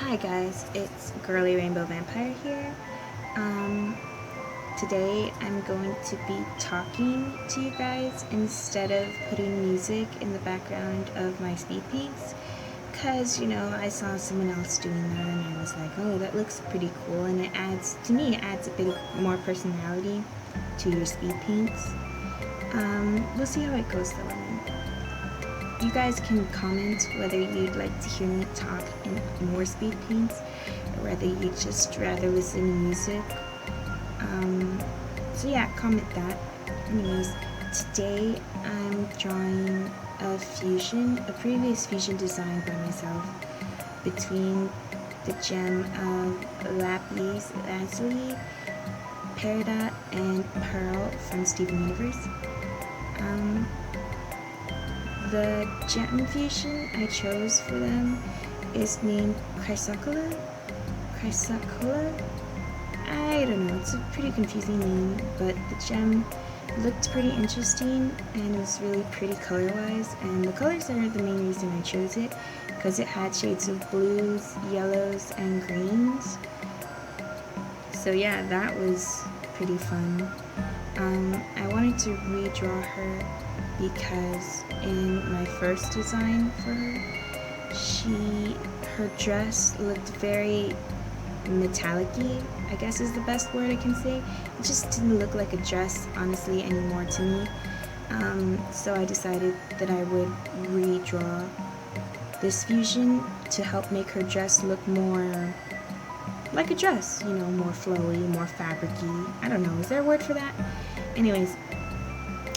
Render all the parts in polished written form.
Hi guys, it's GirlyRainbowVampire here. Today I'm going to be talking to you guys instead of putting music in the background of my speed paints, because I saw someone else doing that and I was like, oh, that looks pretty cool, and it adds a bit more personality to your speed paints. We'll see how it goes though. You guys can comment whether you'd like to hear me talk in more speed paints or whether you'd just rather listen to music. So yeah, comment that. Anyways, today I'm drawing a previous fusion design by myself between the gem of Lapiz Lazuli, Peridot, and Pearl from Steven Universe. The gem fusion I chose for them is named Chrysocolla. I don't know, it's a pretty confusing name, but the gem looked pretty interesting and it was really pretty color-wise, and the colors are the main reason I chose it, because it had shades of blues, yellows, and greens. So yeah, that was pretty fun. I wanted to redraw her because in my first design for her, her dress looked very metallic-y, I guess is the best word I can say. It just didn't look like a dress, honestly, anymore to me. So I decided that I would redraw this fusion to help make her dress look more like a dress, more flowy, more fabric-y. I don't know, is there a word for that? Anyways,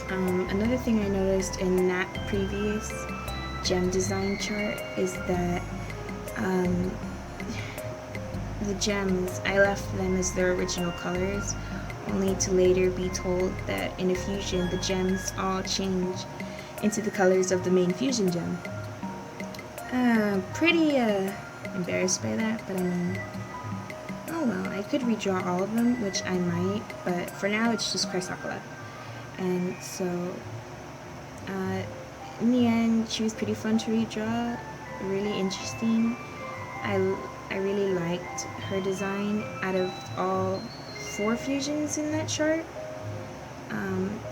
another thing I noticed in that previous gem design chart is that the gems, I left them as their original colors, only to later be told that in a fusion the gems all change into the colors of the main fusion gem. Pretty embarrassed by that, but I mean, oh well, I could redraw all of them, which I might, but for now it's just Chrysocolla. And so, in the end, she was pretty fun to redraw, really interesting. I really liked her design out of all 4 fusions in that chart.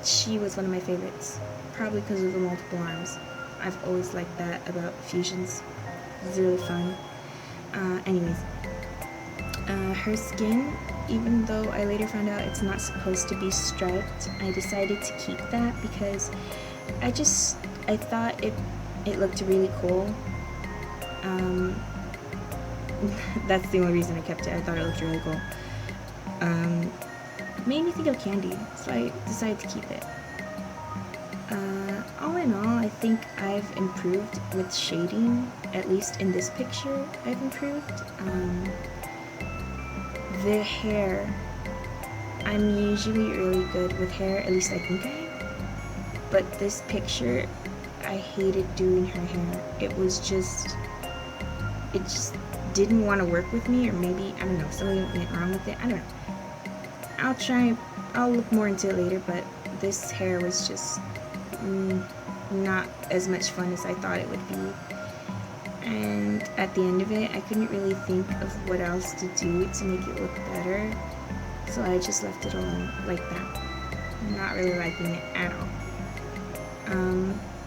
She was one of my favorites, probably because of the multiple arms. I've always liked that about fusions. It's really fun. Anyways, her skin, even though I later found out it's not supposed to be striped, I decided to keep that because I thought it looked really cool. That's the only reason I kept it. I thought it looked really cool. Made me think of candy, so I decided to keep it. All in all, I think I've improved with shading, at least in this picture I've improved. The hair, I'm usually really good with hair, at least I think I am, but this picture, I hated doing her hair. It just didn't want to work with me, or maybe, I don't know, something went wrong with it, I don't know. I'll look more into it later, but this hair was just not as much fun as I thought it would be. And at the end of it, I couldn't really think of what else to do to make it look better, so I just left it alone like that. I'm not really liking it at all.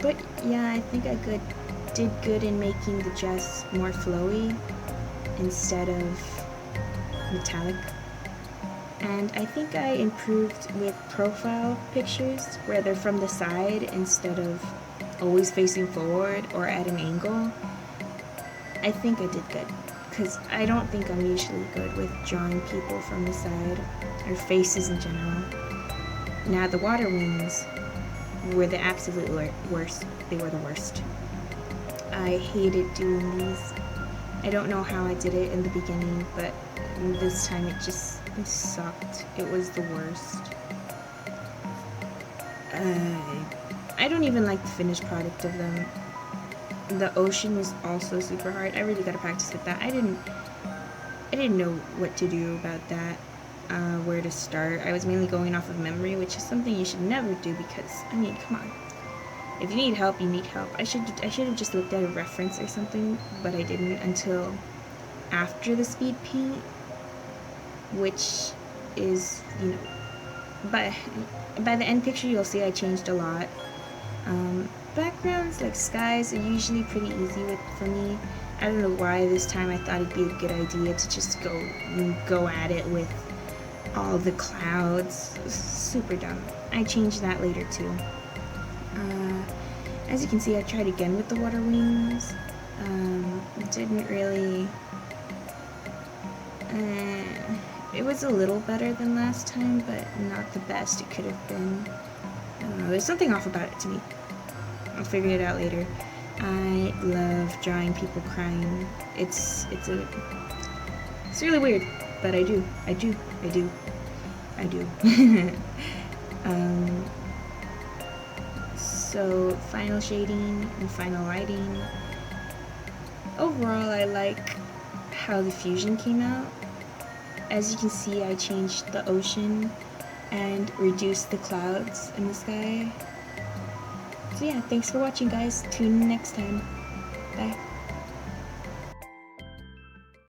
But yeah, I think I did good in making the dress more flowy instead of metallic. And I think I improved with profile pictures, where they're from the side instead of always facing forward or at an angle. I think I did good, because I don't think I'm usually good with drawing people from the side, or faces in general. Now, the water wings were the absolute worst. They were the worst. I hated doing these. I don't know how I did it in the beginning, but this time it sucked. It was the worst. I don't even like the finished product of them. The ocean was also super hard. I really gotta practice with that. I didn't know what to do about that, where to start. I was mainly going off of memory, which is something you should never do, because, I mean, come on. If you need help, you need help. I should have just looked at a reference or something, but I didn't until after the speed paint, which is, you know, by the end picture you'll see I changed a lot. Backgrounds like skies are usually pretty easy for me. I don't know why this time I thought it'd be a good idea to just go at it with all the clouds. Super dumb. I changed that later too. As you can see, I tried again with the water wings. Didn't really... it was a little better than last time, but not the best it could have been. I don't know, there's something off about it to me. I'll figure it out later. I love drawing people crying. It's really weird, but I do. So final shading and final lighting. Overall, I like how the fusion came out. As you can see, I changed the ocean and reduced the clouds in the sky. So yeah, thanks for watching, guys. Tune in next time. Bye.